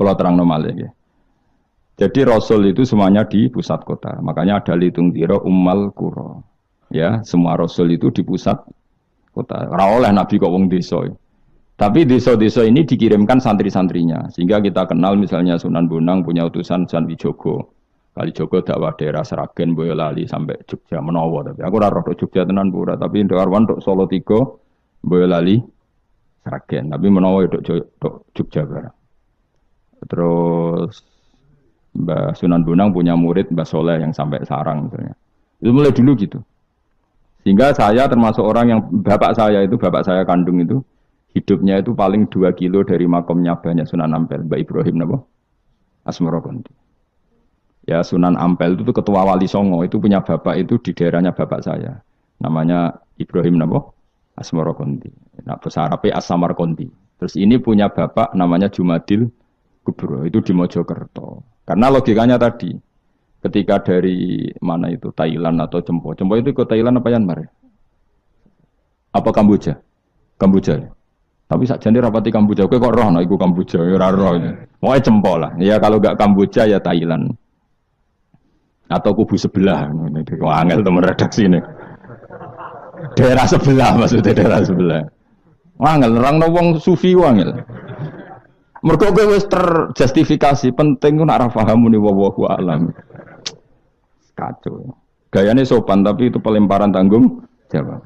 Kalau terang normal ya. Jadi Rasul itu semuanya di pusat kota. Makanya ada litung diro ummal kuro. Ya, semua Rasul itu di pusat kota. Ora oleh Nabi kok wong desa. Tapi desa-desa ini dikirimkan santri-santrinya. Sehingga kita kenal misalnya Sunan Bonang punya utusan Sunan Wijogo. Kalijogo dakwah daerah Seragen, Boyolali sampai Jogja menawa. Tapi aku ora roh Jogja tenan pura. Tapi Darwan tok Solo 3, Boyolali, Seragen. Tapi menawa tok Jogja barang. Terus Mbah Sunan Bonang punya murid Mbah Soleh yang sampai Sarang misalnya. Itu mulai dulu gitu. Sehingga saya termasuk orang yang bapak saya kandung itu hidupnya itu paling 2 kilo dari makomnya banyak Sunan Ampel, Mbak Ibrahim napa? Asmorokonti. Ya Sunan Ampel itu ketua Wali Songo, itu punya bapak itu di daerahnya bapak saya. Namanya Ibrahim napa? Asmorokonti. Nah, bahasa Arabnya As-Samarkonti. Terus ini punya bapak namanya Jumadil Kubro, itu di Mojokerto. Karena logikanya tadi, ketika dari mana itu Thailand atau Cempo itu ke Thailand apa Myanmar? Apa Kamboja? Kamboja. Tapi sakjane rapati Kamboja, kowe kok roh nek iku Kamboja ya ora roh. Moe Cempo lah. Ya kalau enggak Kamboja ya Thailand. Atau kubu sebelah. Wah, angel temen redaksi ini. Daerah sebelah maksudnya daerah sebelah. Angel nerangno wong sufi angel. Mergo kowe wis terjustifikasi, penting ku nek ora paham muni wallahu a'lam. Kacau. Gayanya sopan tapi itu pelemparan tanggung jawab.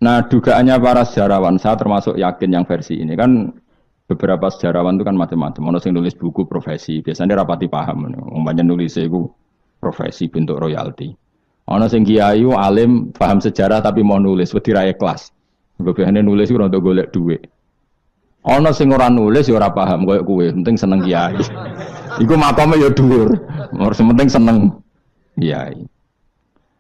Nah, dugaannya para sejarawan, saya termasuk yakin yang versi ini kan beberapa sejarawan itu kan macam-macam. Ono sing nulis buku profesi, biasanya rapati paham. Umpamanya nulis itu profesi bentuk royalti. Ono sing kiai alim paham sejarah tapi mau nulis wedi ra ikhlas. Biasane nulis ora untuk golek duit. Ono sing ora nulis ya ora paham koyo kowe, penting seneng kiai. Iku makome ya dhuwur. Ora penting seneng kiai.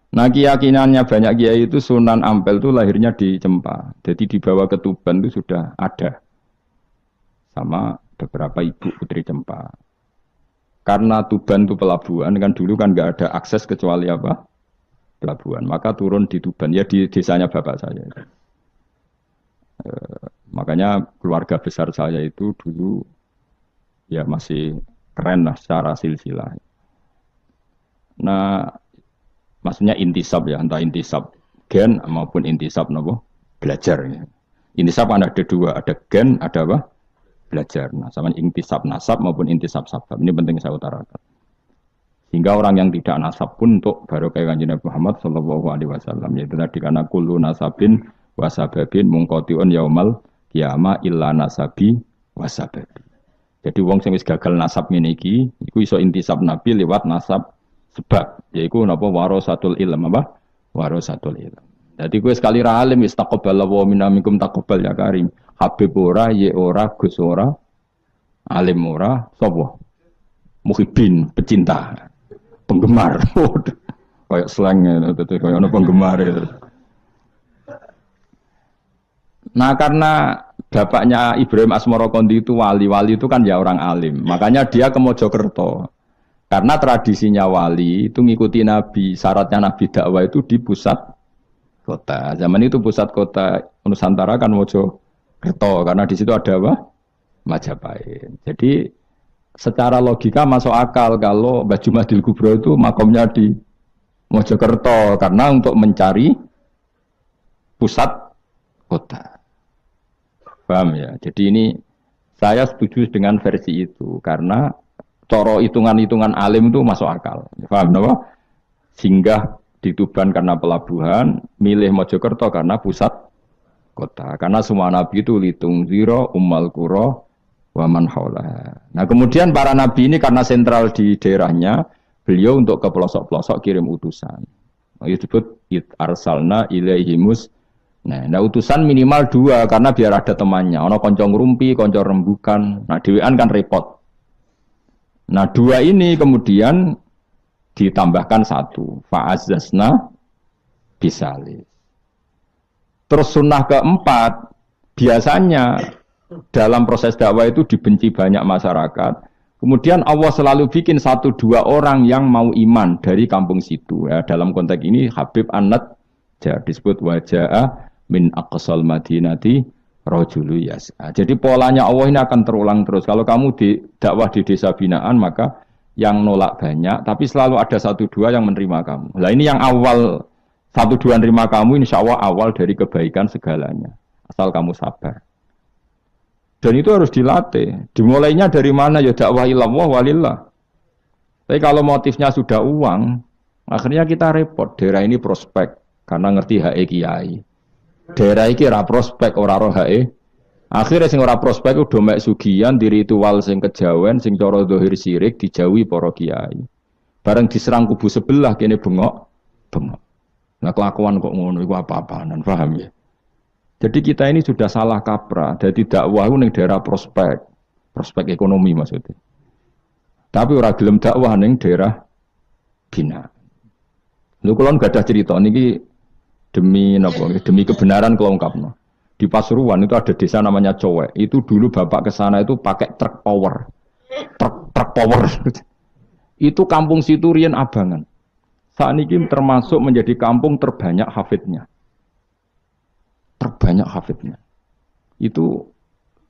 Nah, keyakinannya banyak kiai itu Sunan Ampel itu lahirnya di Cempa. Jadi dibawa ke Tuban itu sudah ada. Sama beberapa ibu putri Cempa. Karena Tuban itu pelabuhan, kan dulu kan nggak ada akses kecuali apa? Pelabuhan. Maka turun di Tuban, ya di desanya bapak saya. Makanya keluarga besar saya itu dulu ya masih keren lah secara silsilah. Nah, maksudnya intisab ya, entah intisab gen maupun intisab nopo belajar. Ya. Intisab kan ada dua, ada gen, ada apa? Belajar. Nah, sama intisab nasab maupun intisab sabab. Ini penting saya utarakan. Hingga orang yang tidak nasab pun untuk barokah Kanjeng Nabi Muhammad sallallahu alaihi wasallam, yaitu tadi karena kullu nasabin wasababin mungqatiun yaumal qiyamah illa nasabi wasababi. Jadi wong sing wis gagal nasab ngene iki iku iso intisab Nabi lewat nasab sebab, yaitu napa warasatul ilm apa? Warasatul ilm. Jadi kowe sekali ra alim wis taqabbalallahu minna minkum taqabbal ya karim. Habib ora, ye ora, Gus ora, alim ora, sapa? Muhibbin, pecinta, penggemar. Kayak slang itu kayak ana penggemar itu. Nah, karena bapaknya Ibrahim Asmorokondi itu wali-wali itu kan ya orang alim. Makanya dia ke Mojokerto. Karena tradisinya wali itu ngikuti Nabi, syaratnya Nabi dakwah itu di pusat kota. Zaman itu pusat kota Nusantara kan Mojokerto, karena di situ ada apa? Majapahit. Jadi secara logika masuk akal kalau Mbah Jumadil Kubro itu makomnya di Mojokerto, karena untuk mencari pusat kota. Paham ya? Jadi ini saya setuju dengan versi itu, karena coro hitungan-hitungan alim itu masuk akal. Paham apa? Singgah di Tuban karena pelabuhan, milih Mojokerto karena pusat kota. Karena semua nabi itu litung ziro, ummal kuro, waman haula. Nah, kemudian para nabi ini karena sentral di daerahnya, beliau untuk ke pelosok-pelosok kirim utusan. Itu disebut arsalna ilaihimus. Nah, utusan minimal 2 karena biar ada temannya. Ono konco ngrumpi, konco rembukan. Nah, dhewean kan repot. Nah, 2 ini kemudian ditambahkan 1. Fa'azzazna bisalis. Terus sunnah keempat, biasanya dalam proses dakwah itu dibenci banyak masyarakat. Kemudian Allah selalu bikin 1-2 orang yang mau iman dari kampung situ. Ya, dalam konteks ini Habib An-Najjar disebut wajah min aqsal madinati rajulu yas'a. Jadi polanya Allah ini akan terulang terus. Kalau kamu di dakwah di desa binaan, maka yang nolak banyak, tapi selalu ada satu dua yang menerima kamu. Nah ini yang awal satu dua menerima kamu, insya Allah awal dari kebaikan segalanya. Asal kamu sabar. Dan itu harus dilatih. Dimulainya dari mana? Ya dakwah ilallah walillah. Tapi kalau motifnya sudah uang, akhirnya kita repot. Daerah ini prospek karena ngerti HE kiai. Daerah ini ora prospek ora roh HE. Akhirnya sing ora prospek udah mek sugihan diri ritual sing kejawen sing cara zahir sirik dijauhi para kiai. Bareng diserang kubu sebelah kene bengok. Nah kelakuan kok ngono iku apa-apaan, paham ya? Jadi kita ini sudah salah kaprah. Jadi dakwah ning daerah prospek ekonomi maksudnya. Tapi ora gelem dakwah ning daerah bina. Lho kula gak ada cerita niki demi napa? Demi kebenaran kula ungkapno. Di Pasuruan itu ada desa namanya Cowek. Itu dulu bapak ke sana itu pakai truk power. Truk power. Itu kampung situ riyen abangan. Saat ini termasuk menjadi kampung terbanyak hafidnya. Terbanyak hafidnya. Itu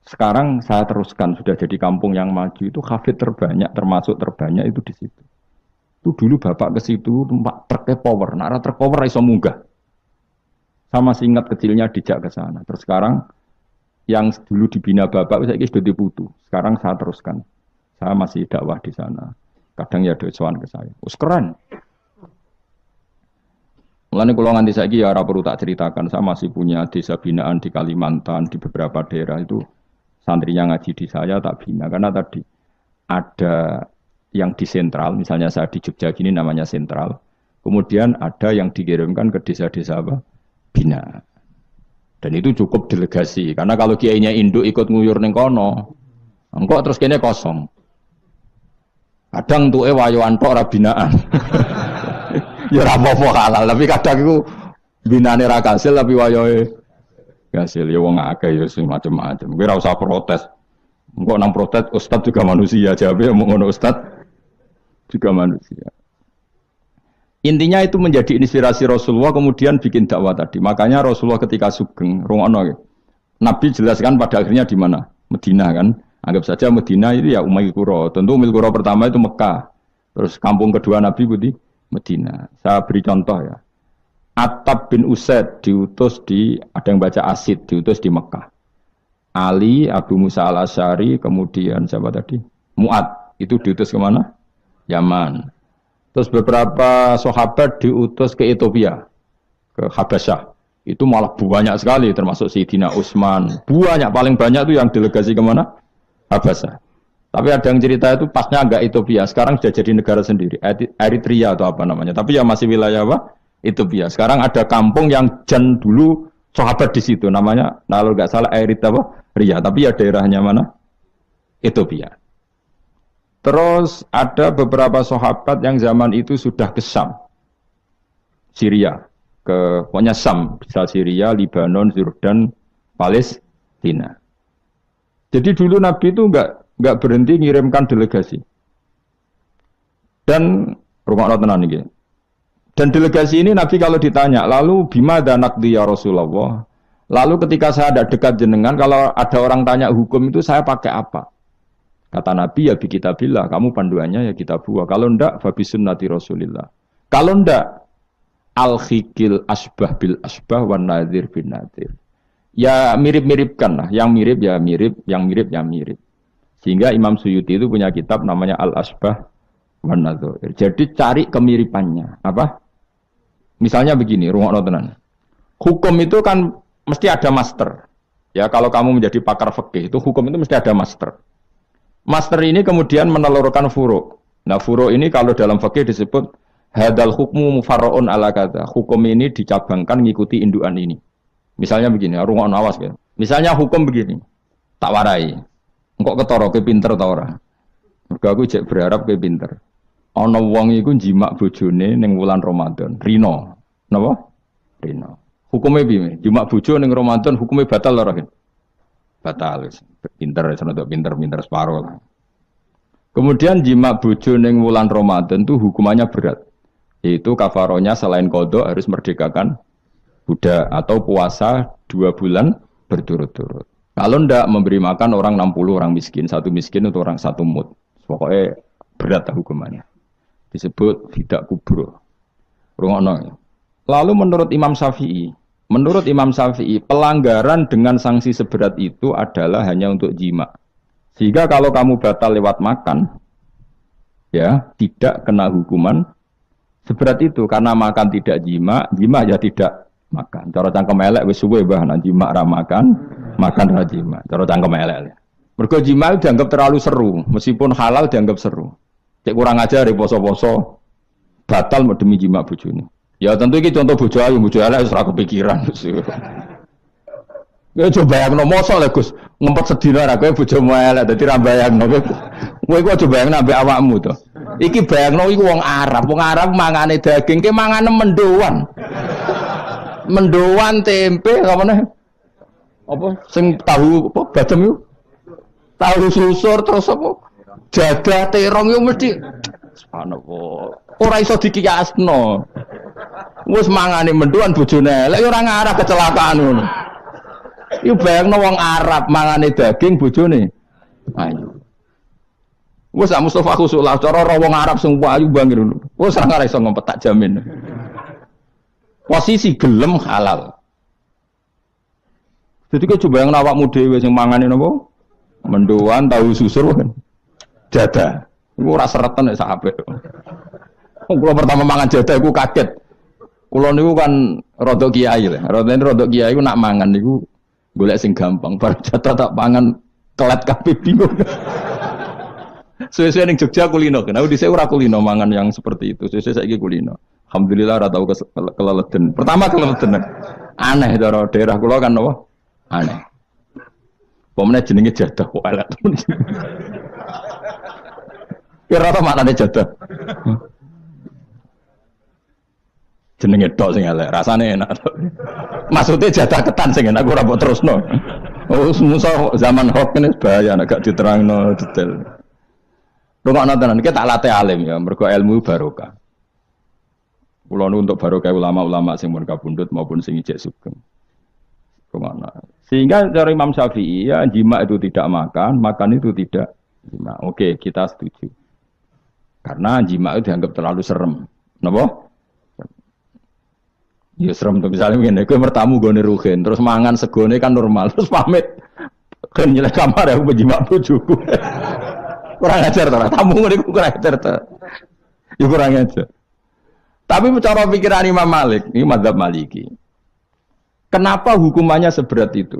sekarang saya teruskan sudah jadi kampung yang maju itu hafid terbanyak termasuk terbanyak itu di situ. Itu dulu bapak ke situ tempat truk power. Nara truk power iso munggah. Sama ingat kecilnya dijak ke sana. Terus sekarang yang dulu dibina bapak saya sudah diputu. Sekarang saya teruskan. Saya masih dakwah di sana. Kadang ya doawan ke saya. Keren. Mulane kula nganti saiki ya ora perlu tak ceritakan. Saya masih punya desa binaan di Kalimantan, di beberapa daerah itu santrinya ngaji di saya tak bina karena tadi ada yang di sentral, misalnya saya di Jogja gini namanya sentral. Kemudian ada yang dikirimkan ke desa-desa apa? Bina. Dan itu cukup delegasi karena kalau kiainya induk ikut nguyur ning kono engko terus kene kosong kadang tuke wayoan tok ora binaan ya ora apa-apa halal tapi kadang iku binane ra kasil tapi wayohe kasil ya wong akeh ya sing macam-macam kowe ora usah protes engko nang protes ustaz juga manusia jawabe omong ngono ustaz juga manusia. Intinya itu menjadi inspirasi Rasulullah kemudian bikin dakwah tadi. Makanya Rasulullah ketika sugeng, rungono, Nabi jelaskan pada akhirnya di mana? Medina kan. Anggap saja Medina itu ya Umayyah Qura. Tentu Umayyah Qura pertama itu Mekah. Terus kampung kedua Nabi di Medina. Saya beri contoh ya. Attab bin Usaid diutus di, ada yang baca Asid, diutus di Mekah. Ali, Abu Musa al-Asy'ari, kemudian siapa tadi? Mu'ad, itu diutus kemana? Yaman. Terus beberapa sahabat diutus ke Ethiopia, ke Habasyah. Itu malah banyak sekali, termasuk Sayyidina Utsman. Banyak, paling banyak itu yang delegasi kemana? Habasyah. Tapi ada yang cerita itu pasnya agak Ethiopia. Sekarang sudah jadi negara sendiri, Eritrea atau apa namanya. Tapi ya masih wilayah apa? Ethiopia. Sekarang ada kampung yang jan dulu sahabat di situ, namanya, kalau nggak salah Eritrea. Tapi ya daerahnya mana? Ethiopia. Terus ada beberapa sahabat yang zaman itu sudah ke Syam, Syria, ke pokoknya Syam, bisa Syria, Libanon, Jordan, Palestina. Jadi dulu Nabi itu nggak berhenti ngirimkan delegasi. Dan rumah tenan ini. Dan delegasi ini Nabi kalau ditanya, lalu bima danakdi ya Rasulullah. Lalu ketika saya ada dekat jenengan, kalau ada orang tanya hukum itu saya pakai apa? Kata Nabi ya bi kitabillah, kamu panduannya ya kitabullah. Kalau ndak fa bi sunnati Rasulillah. Kalau ndak al-khikil asbah bil asbah wan nadhir bin nadhir. Ya mirip-miripkan lah, yang mirip ya mirip, yang mirip ya mirip. Sehingga Imam Suyuti itu punya kitab namanya Al-Asbah wan Nadhir. Jadi cari kemiripannya. Apa? Misalnya begini, rungokno tenan. Hukum itu kan mesti ada master. Ya kalau kamu menjadi pakar fikih itu hukum itu mesti ada master. Master ini kemudian menelurkan furu'. Nah furu' ini kalau dalam fikih disebut hadal hukmu mufarra'un ala kata. Hukum ini dicabangkan ngikuti indukan ini. Misalnya begini, rungokno awas gitu. Misalnya hukum begini, tak warai. Engkok ketara ke pinter ta ora? Mergo aku jek berharap ke pinter. Ana wong iku njimak bojone ning wulan Ramadan, rino. Napa? Rino. Hukume piye? Njimak bojo ning Ramadan hukume batal ora? Batal. Pinter senodok pinter separo lah. Kemudian jimak bojo ning wulan Ramadan itu hukumannya berat. Yaitu kafaronya selain qada harus merdekakan budak atau puasa 2 bulan berturut-turut. Kalau ndak memberi makan orang 60 orang miskin, satu miskin untuk orang satu mut. Pokoknya berat hukumannya. Disebut fidak kubro. Rungokno. Lalu menurut Imam Syafi'i, pelanggaran dengan sanksi seberat itu adalah hanya untuk jima. Sehingga kalau kamu batal lewat makan, ya tidak kena hukuman seberat itu karena makan tidak jima ya tidak makan. Cara cangkem elek wis suwe bah nang jima ra makan ra jima. Cara cangkem elek. Mergo jima dianggap terlalu seru, meskipun halal dianggap seru. Cek kurang ajar poso-poso batal demi jima bojone. Ya tentu iki contoh bojo ayu, bojo elek wis ora kepikiran. Ya coba bayangno mosok lho Gus, ngempet sedina ra kowe bojomu elek dadi ra bayangno. Kowe aja bayangno ambek awakmu to. Iki bayangno iku wong Arab mangane daging ke mangane mendoan. Mendoan tempe apa meneh? Apa sing tahu apa bacem iku? Tahu susur terus apa? Jadah terong iku mesti subhanallah. Ora iso dikiasno. Wis mangane mendoan bojone elek ora ngarah kecelakaan ngono. Iku bayangno wong Arab mangane daging bojone. Ayo. Wes sak Mustofa khusulah cara wong Arab sing ayu bangir. Wes ora ngarep iso ngompet tak jamin. Posisi gelem halal. Jadi kok coba yang awakmu dhewe sing mangane napa? Mendoan tahu susur kan. Jadah. Iku ora sereten nek sak apik. Kula pertama mangan jadah iku kaget. Kula niku kan rada kiai lho. Rada kiai iku nak mangan niku golek sing gampang. Bar jadah tak pangan kelet kabeh bingung. Sesuai ning Jogja kulino kan. Aku dhisik ora kulino mangan yang seperti itu. Sesuai saiki kulino. Alhamdulillah ora tau keleleden. Pertama keleleden. Aneh cara daerah kula kan apa? Aneh. Pomene jenenge jadah kok elek. Kira apa maknane jadah? Jenenge tok sing elek, rasane enak. Maksudnya jadah ketan sing enak ora mbok terusno. Oh, musuh zaman hoax ini bahaya nek gak diterangno detail. Rungokno tenan iki tak latih alim ya, mergo ilmu barokah. Kula untuk barokah ulama-ulama sing mun kabundut maupun sing ijek sugeng. Rungokno. Sehingga cara Imam Syafi'i ya jima itu tidak makan itu tidak jima. Oke, kita setuju. Karena jima itu dianggap terlalu serem. Napa? Ya serem tuh misalnya begini, gue bertamu gue neruhin, terus mangan segone kan normal, terus pamit, kan nyelek kamar ya, gue berjima bojoku, kurang ajar tuh, tamu gue kurang ajar tuh, ya kurang ajar. Tapi cara pikiran Imam Malik, ini mazhab Maliki, kenapa hukumannya seberat itu?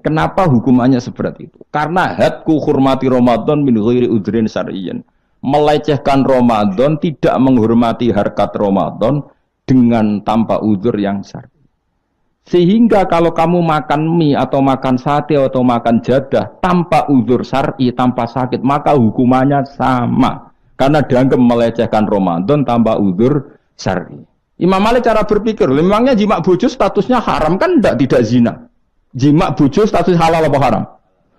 Kenapa hukumannya seberat itu? Karena hadku hormati Ramadan min ghairi udhrin syar'iyyan, melecehkan Ramadan, tidak menghormati harkat Ramadan dengan tanpa uzur yang syar'i. Sehingga kalau kamu makan mie atau makan sate atau makan jadah tanpa uzur syar'i, tanpa sakit, maka hukumannya sama. Karena dianggap melecehkan Ramadan tanpa uzur syar'i. Imam Malik cara berpikir, memangnya jima bojo statusnya haram kan tidak zina. Jima bojo status halal apa haram?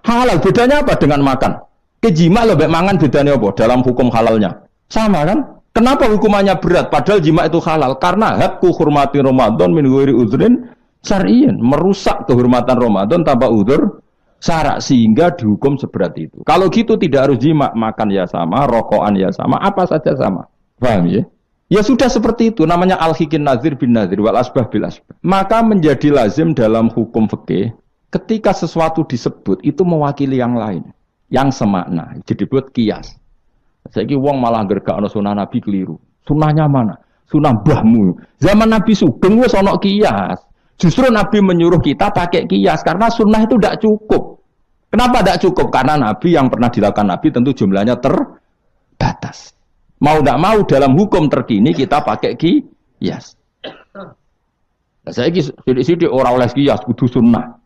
Halal, bedanya apa dengan makan? Kejima lebih mangan bedanya apa dalam hukum halalnya? Sama kan? Kenapa hukumannya berat? Padahal jima itu halal. Karena hakku hormati Ramadan min ghairi uzrin syar'iyyan, merusak kehormatan Ramadan tanpa uzur syarak, sehingga dihukum seberat itu. Kalau gitu tidak harus jima, makan ya sama, rokokan ya sama, apa saja sama. Paham ya? Ya sudah seperti itu, namanya al-hikin nazir bin nazir wal asbah bil asbah. Maka menjadi lazim dalam hukum fikih ketika sesuatu disebut itu mewakili yang lain, yang semakna. Jadi buat kias. Saiki wong malah gergakno sunah Nabi keliru. Sunahnya mana? Sunah mbahmu. Zaman Nabi Sugeng wis ana kias. Justru Nabi menyuruh kita pakai kias karena sunnah itu tidak cukup. Kenapa tidak cukup? Karena Nabi yang pernah dilakukan Nabi tentu jumlahnya terbatas. Mau tidak mau dalam hukum terkini kita pakai kias. Saiki sithik-sithik ora oleh kias kudu sunnah.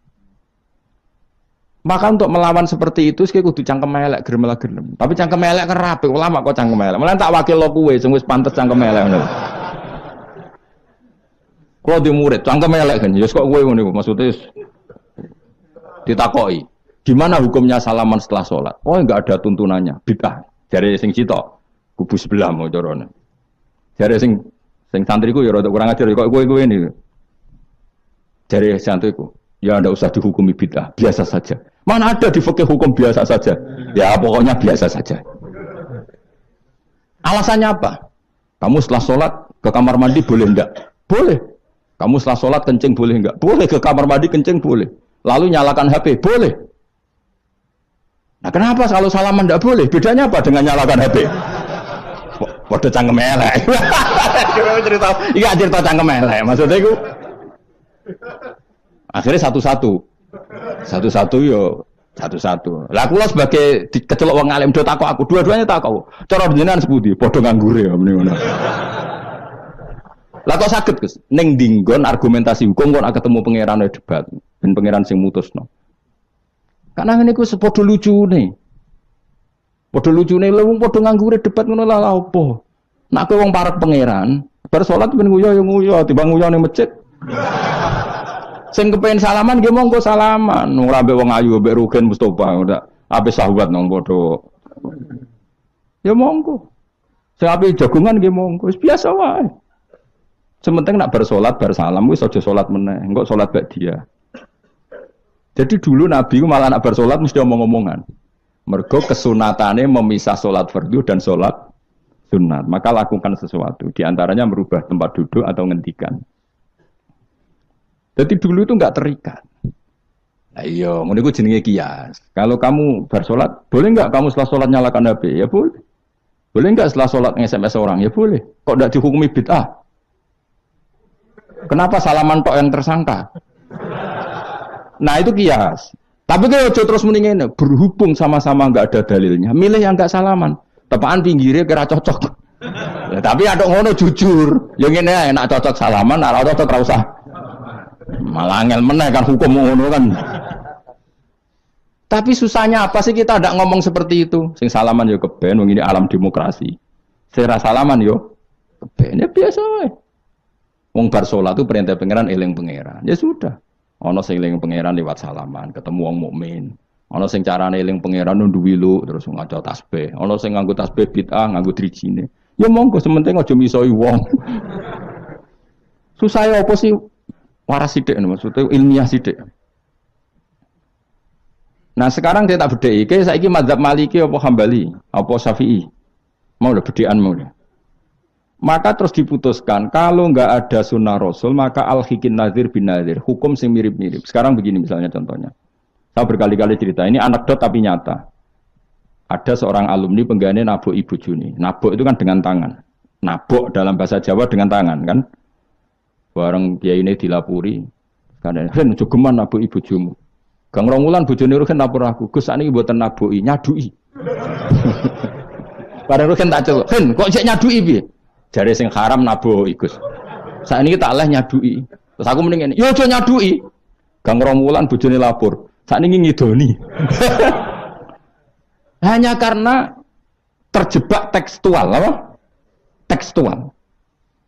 Maka untuk melawan seperti itu, saya kudu cangkem elek, gerem. Tapi cangkem elek kan rapi, ulama kok cangkem elek. Malah tak wakil lo kue, sing wis pantes cangkem elek. Kalau di murid, cangkem elek kan, yes kok kue ngono, maksudnya ditakoi. Gimana hukumnya salaman setelah sholat? Oh enggak ada tuntunannya, bid'ah. Dari sing cito, kubu sebelah mau corone. Dari sing santriku ya rada kurang ajar, kok kue ini. Dari santriku. Ya ndak usah dihukumi bid'ah, biasa saja. Mana ada di fikih hukum biasa saja? Ya pokoknya biasa saja. Alasannya apa? Kamu setelah sholat ke kamar mandi boleh enggak? Boleh. Kamu setelah sholat kencing boleh enggak? Boleh. Ke kamar mandi kencing boleh. Lalu nyalakan HP? Boleh. Nah kenapa kalau salaman enggak boleh? Bedanya apa dengan nyalakan HP? Waduh cangkem elek. Iya cerita cangkem elek. Maksudnya itu akhirnya satu-satu yo satu-satu. Lah kula sebagai kecelok wong alim do takok aku, dua-duanya takok. Cara jenengan sepundi? Padha nganggure ya mrene ngono. Lah kok saged Gus ning dinggon argumentasi hukum kok ketemu pangeran debat ben pangeran sing mutusno. Karena ngene ku sepodo lucune. Padha lucune lha wong padha nganggure debat ngono lah opo. Nek kowe wong parek pangeran, bar salat ben nguyo ya nguyo, timbang nguyo ning masjid. Sing kepen salaman nggih monggo salaman. Ora mbek wong ayu mbek Rugen Mustofa ndak ape sahabat nang padha. Ya monggo. Sing ape jagongan nggih monggo, wis biasa wae. Sementing nak bersolat bar salam wis aja salat meneh, engko salat bak dia. Jadi dulu Nabi malah nak bersolat mesti omong-omongan. Mergo kesunatane memisah salat fardu dan salat sunat. Maka lakukan sesuatu, di antaranya merubah tempat duduk atau ngendikan. Jadi dulu itu enggak terikat. Nah, iya, ngono iku jenenge kias. Kalau kamu bersolat, boleh enggak kamu setelah solat nyalakan HP? Ya boleh. Boleh enggak setelah solat nge-SMS orang? Ya boleh. Kok enggak dihukumi bid'ah? Kenapa salaman tok yang tersangka? Nah, itu kias. Tapi kalau terus mendingin berhubung sama-sama enggak ada dalilnya, milih yang enggak salaman. Tepaan pinggirnya kira cocok. Ya, tapi ada ngono jujur. Yang ini enak cocok salaman, ora cocok ora usah. Malah angel meneh kan hukum ngono kan. Tapi susahnya apa sih kita tidak ngomong seperti itu? Sing salaman yo keben, wong ini alam demokrasi. Sing ra salaman yo keben ya biasa wae. Wong bar salat itu perintah pangeran eling pangeran. Ya sudah. Ana sing eling pangeran lewat salaman, ketemu wong mukmin. Ana sing carane eling pangeran nundu wilu terus ngaca tasbih. Ana sing nganggo tasbih bid'ah, nganggo drijine. Ya monggo sementing aja misoi wong. Susah ya apa sih? Waras sidik maksudnya ilmiah sidik. Nah sekarang saya tak bedai, kayak saya ini mazhab Maliki apa Hambali, apa Syafi'i, mau udah bedean mau udah. Maka terus diputuskan kalau nggak ada sunnah Rasul maka al-hikin nazir bin nazir, hukum sing mirip-mirip. Sekarang begini misalnya contohnya, saya berkali-kali cerita, ini anekdot tapi nyata. Ada seorang alumni penggaweane nabok ibu Juni, nabok itu kan dengan tangan, nabok dalam bahasa Jawa dengan tangan kan. Bareng dia ini dilapuri, karena kan jogeman nabu ibu jumu. Gang Rongulan bojone Rugen lapor aku, Gus sakniki mboten nabuki, nyadui. Bareng Rugen tak celuk, "Hen, kok sik nyadui piye?" Jare sing haram nabuki, Gus. Sakniki tak leh nyadui. Terus aku mending ngene, "Yo aja nyadui." Gang Rongulan bojone lapor, sakniki ngidoni. Hanya karena terjebak tekstual, apa? Tekstual.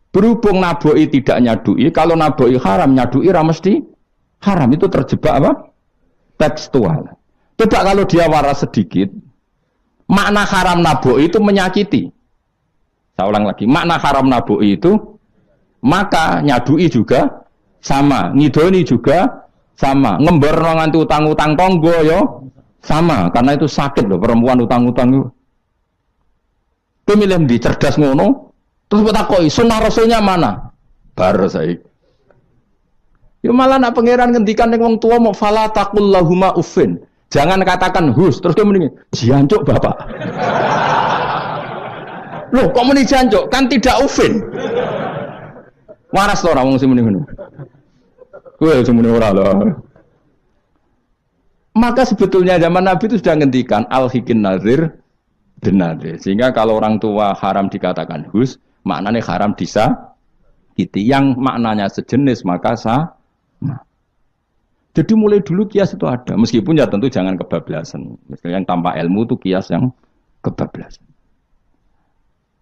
Berhubung naboi tidak nyadui, kalau naboi haram nyadui mesti haram, itu terjebak apa? Tekstual. Coba kalau dia waras sedikit, makna haram naboi itu menyakiti. Saya ulang lagi, makna haram naboi itu maka nyadui juga sama, ngidoni juga sama, ngembor nganti utang-utang tonggo yo sama, karena itu sakit loh perempuan utang-utang itu. Pemilih di cerdas ngono. Terus bertakoi, sunnah rasulnya mana? Baru saya. Ya malah nak pangeran ngendikan dengan wong tua mau fala taqul lahuma uffin. Jangan katakan hus. Terus dia mendingin, jancuk bapak. Loh, kok meni jancuk? Kan tidak uffin. Waras to ora wong sing mendingin. Kowe sing mendingin ora lho. Maka sebetulnya zaman Nabi itu sudah ngendikan al-hikin nazir bin nazir. Sehingga kalau orang tua haram dikatakan hus, maknanya haram disakiti, yang maknanya sejenis maka sama. Jadi mulai dulu kias itu ada, meskipun ya tentu jangan kebablasan. Misalnya yang tanpa ilmu itu kias yang kebablasan.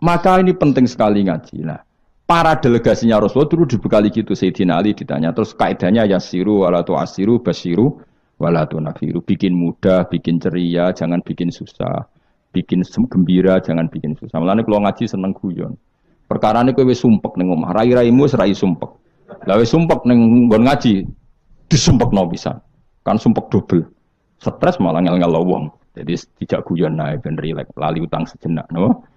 Maka ini penting sekali ngaji. Nah, para delegasinya Rasulullah dulu dibekali gitu. Sayyidina Ali ditanya, terus kaidahnya yasiru wala tu'asiru basiru wala tunafiru. Bikin mudah, bikin ceria, jangan bikin susah. Bikin gembira, jangan bikin susah. Mulane kalau ngaji seneng guyon. Perkara ini kowe wis sumpek ning omah, rai-raimu wis rai sumpek. Lah wis sumpek ning nggon ngaji. Disumpekno pisan. Kan sumpek double. Stres malah ngel-ngel wong. Jadi tidak guyon nae ben rileks, lali utang sejenak, no.